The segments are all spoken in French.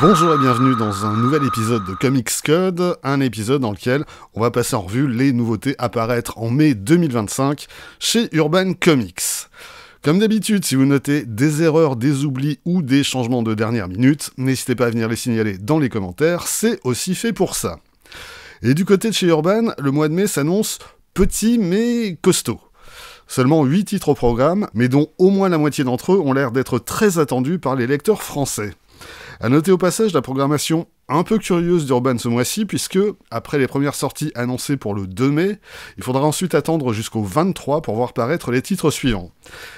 Bonjour et bienvenue dans un nouvel épisode de Comics Code, un épisode dans lequel on va passer en revue les nouveautés à paraître en mai 2025 chez Urban Comics. Comme d'habitude, si vous notez des erreurs, des oublis ou des changements de dernière minute, n'hésitez pas à venir les signaler dans les commentaires, c'est aussi fait pour ça. Et du côté de chez Urban, le mois de mai s'annonce petit mais costaud. Seulement 8 titres au programme, mais dont au moins la moitié d'entre eux ont l'air d'être très attendus par les lecteurs français. À noter au passage la programmation un peu curieuse d'Urban ce mois-ci, puisque, après les premières sorties annoncées pour le 2 mai, il faudra ensuite attendre jusqu'au 23 pour voir paraître les titres suivants.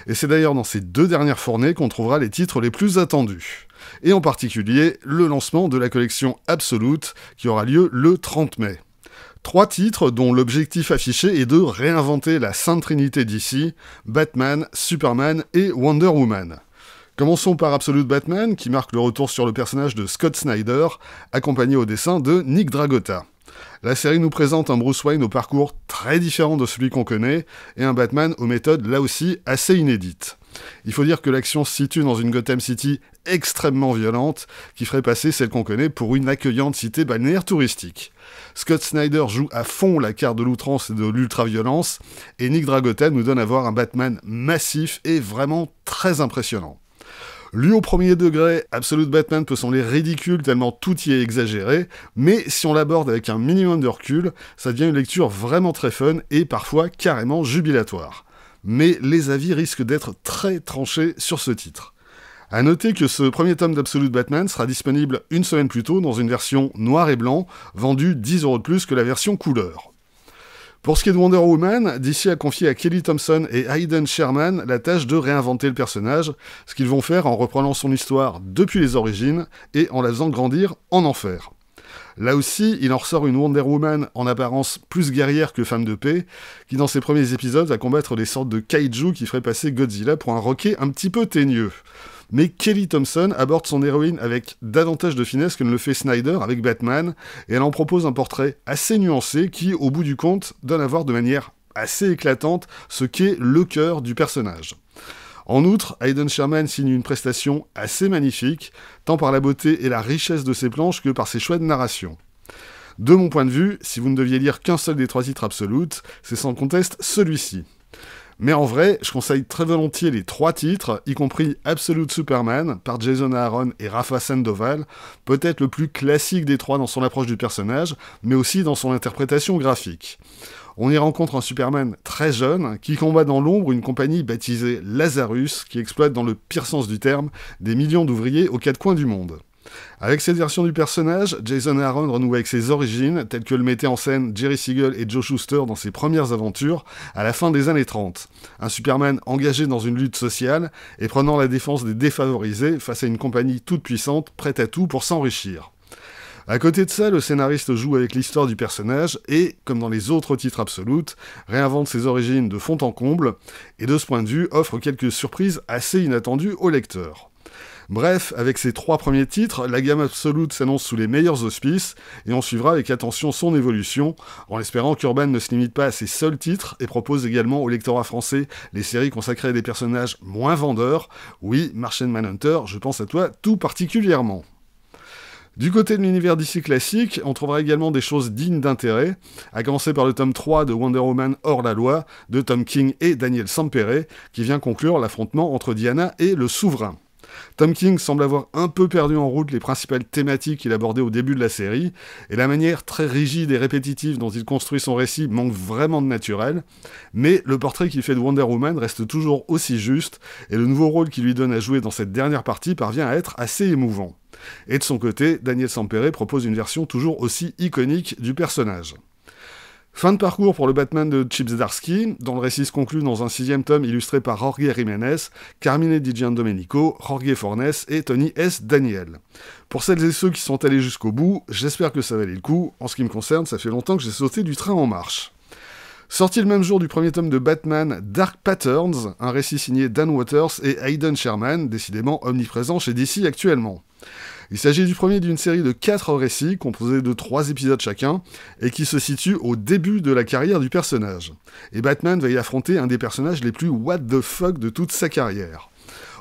Et c'est d'ailleurs dans ces deux dernières fournées qu'on trouvera les titres les plus attendus. Et en particulier, le lancement de la collection Absolute, qui aura lieu le 30 mai. 3 titres dont l'objectif affiché est de réinventer la Sainte Trinité d'ici, Batman, Superman et Wonder Woman. Commençons par Absolute Batman, qui marque le retour sur le personnage de Scott Snyder, accompagné au dessin de Nick Dragotta. La série nous présente un Bruce Wayne au parcours très différent de celui qu'on connaît, et un Batman aux méthodes là aussi assez inédites. Il faut dire que l'action se situe dans une Gotham City extrêmement violente, qui ferait passer celle qu'on connaît pour une accueillante cité balnéaire touristique. Scott Snyder joue à fond la carte de l'outrance et de l'ultra-violence, et Nick Dragotta nous donne à voir un Batman massif et vraiment très impressionnant. Lu au premier degré, Absolute Batman peut sembler ridicule tellement tout y est exagéré, mais si on l'aborde avec un minimum de recul, ça devient une lecture vraiment très fun et parfois carrément jubilatoire. Mais les avis risquent d'être très tranchés sur ce titre. A noter que ce premier tome d'Absolute Batman sera disponible une semaine plus tôt dans une version noir et blanc, vendue 10€ de plus que la version couleur. Pour ce qui est de Wonder Woman, DC a confié à Kelly Thompson et Hayden Sherman la tâche de réinventer le personnage, ce qu'ils vont faire en reprenant son histoire depuis les origines et en la faisant grandir en enfer. Là aussi, il en ressort une Wonder Woman en apparence plus guerrière que femme de paix, qui dans ses premiers épisodes va combattre des sortes de kaiju qui feraient passer Godzilla pour un roquet un petit peu teigneux. Mais Kelly Thompson aborde son héroïne avec davantage de finesse que ne le fait Snyder avec Batman, et elle en propose un portrait assez nuancé qui, au bout du compte, donne à voir de manière assez éclatante ce qu'est le cœur du personnage. En outre, Hayden Sherman signe une prestation assez magnifique, tant par la beauté et la richesse de ses planches que par ses choix de narration. De mon point de vue, si vous ne deviez lire qu'un seul des 3 titres absolutes, c'est sans conteste celui-ci. Mais en vrai, je conseille très volontiers les 3 titres, y compris Absolute Superman, par Jason Aaron et Rafa Sandoval, peut-être le plus classique des 3 dans son approche du personnage, mais aussi dans son interprétation graphique. On y rencontre un Superman très jeune, qui combat dans l'ombre une compagnie baptisée Lazarus, qui exploite dans le pire sens du terme des millions d'ouvriers aux 4 coins du monde. Avec cette version du personnage, Jason Aaron renoue avec ses origines, telles que le mettaient en scène Jerry Siegel et Joe Shuster dans ses premières aventures, à la fin des années 30. Un Superman engagé dans une lutte sociale et prenant la défense des défavorisés face à une compagnie toute puissante, prête à tout pour s'enrichir. À côté de ça, le scénariste joue avec l'histoire du personnage et, comme dans les autres titres absolutes, réinvente ses origines de fond en comble, et de ce point de vue offre quelques surprises assez inattendues au lecteur. Bref, avec ces 3 premiers titres, la gamme Absolute s'annonce sous les meilleurs auspices, et on suivra avec attention son évolution, en espérant qu'Urban ne se limite pas à ses seuls titres, et propose également au lectorat français les séries consacrées à des personnages moins vendeurs. Oui, Martian Manhunter, je pense à toi tout particulièrement. Du côté de l'univers DC classique, on trouvera également des choses dignes d'intérêt, à commencer par le tome 3 de Wonder Woman hors la loi, de Tom King et Daniel Sampere, qui vient conclure l'affrontement entre Diana et le Souverain. Tom King semble avoir un peu perdu en route les principales thématiques qu'il abordait au début de la série, et la manière très rigide et répétitive dont il construit son récit manque vraiment de naturel, mais le portrait qu'il fait de Wonder Woman reste toujours aussi juste, et le nouveau rôle qu'il lui donne à jouer dans cette dernière partie parvient à être assez émouvant. Et de son côté, Daniel Sampere propose une version toujours aussi iconique du personnage. Fin de parcours pour le Batman de Chip Zdarsky, dont le récit se conclut dans un 6e tome illustré par Jorge Jiménez, Carmine Di Giandomenico, Jorge Fornes et Tony S. Daniel. Pour celles et ceux qui sont allés jusqu'au bout, j'espère que ça valait le coup. En ce qui me concerne, ça fait longtemps que j'ai sauté du train en marche. Sorti le même jour du premier tome de Batman, Dark Patterns, un récit signé Dan Watters et Hayden Sherman, décidément omniprésent chez DC actuellement. Il s'agit du premier d'une série de 4 récits, composés de 3 épisodes chacun, et qui se situe au début de la carrière du personnage. Et Batman va y affronter un des personnages les plus what the fuck de toute sa carrière.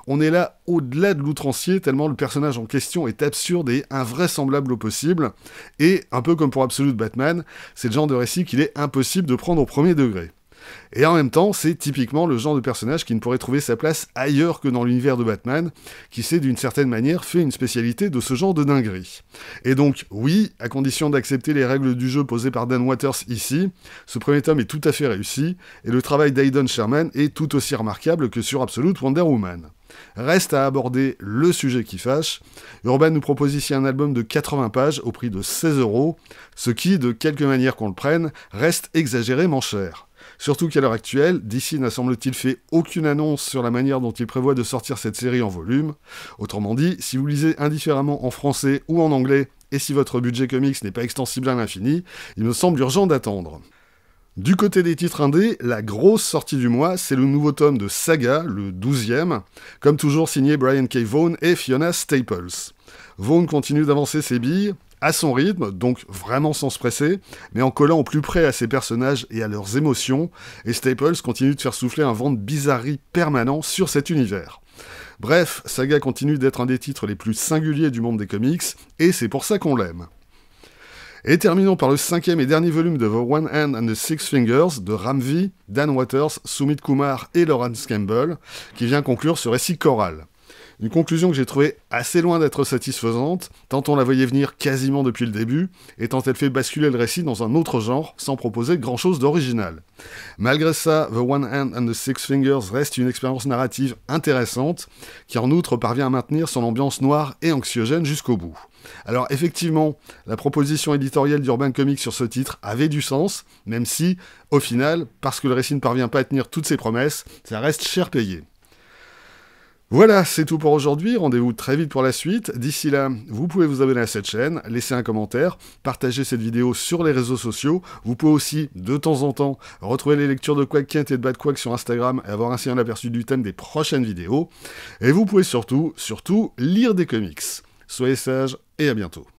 On est là au-delà de l'outrancier, tellement le personnage en question est absurde et invraisemblable au possible, et un peu comme pour Absolute Batman, c'est le genre de récit qu'il est impossible de prendre au premier degré. Et en même temps, c'est typiquement le genre de personnage qui ne pourrait trouver sa place ailleurs que dans l'univers de Batman, qui s'est d'une certaine manière fait une spécialité de ce genre de dinguerie. Et donc, oui, à condition d'accepter les règles du jeu posées par Dan Watters ici, ce premier tome est tout à fait réussi, et le travail d'Aidan Sherman est tout aussi remarquable que sur Absolute Wonder Woman. Reste à aborder le sujet qui fâche. Urban nous propose ici un album de 80 pages au prix de 16€, ce qui, de quelque manière qu'on le prenne, reste exagérément cher. Surtout qu'à l'heure actuelle, DC n'a semble-t-il fait aucune annonce sur la manière dont il prévoit de sortir cette série en volume. Autrement dit, si vous lisez indifféremment en français ou en anglais, et si votre budget comics n'est pas extensible à l'infini, il me semble urgent d'attendre. Du côté des titres indés, la grosse sortie du mois, c'est le nouveau tome de Saga, le 12e, comme toujours signé Brian K. Vaughan et Fiona Staples. Vaughan continue d'avancer ses billes, à son rythme, donc vraiment sans se presser, mais en collant au plus près à ses personnages et à leurs émotions, et Staples continue de faire souffler un vent de bizarrerie permanent sur cet univers. Bref, Saga continue d'être un des titres les plus singuliers du monde des comics, et c'est pour ça qu'on l'aime. Et terminons par le 5e et dernier volume de The One Hand and the Six Fingers de Ram V, Dan Watters, Sumit Kumar et Lawrence Campbell, qui vient conclure ce récit choral. Une conclusion que j'ai trouvée assez loin d'être satisfaisante, tant on la voyait venir quasiment depuis le début, et tant elle fait basculer le récit dans un autre genre, sans proposer grand-chose d'original. Malgré ça, The One Hand and the Six Fingers reste une expérience narrative intéressante, qui en outre parvient à maintenir son ambiance noire et anxiogène jusqu'au bout. Alors effectivement, la proposition éditoriale d'Urban Comics sur ce titre avait du sens, même si, au final, parce que le récit ne parvient pas à tenir toutes ses promesses, ça reste cher payé. Voilà, c'est tout pour aujourd'hui, rendez-vous très vite pour la suite. D'ici là, vous pouvez vous abonner à cette chaîne, laisser un commentaire, partager cette vidéo sur les réseaux sociaux. Vous pouvez aussi, de temps en temps, retrouver les lectures de Quack Kent et de Bad Quack sur Instagram et avoir ainsi un aperçu du thème des prochaines vidéos. Et vous pouvez surtout, lire des comics. Soyez sages et à bientôt.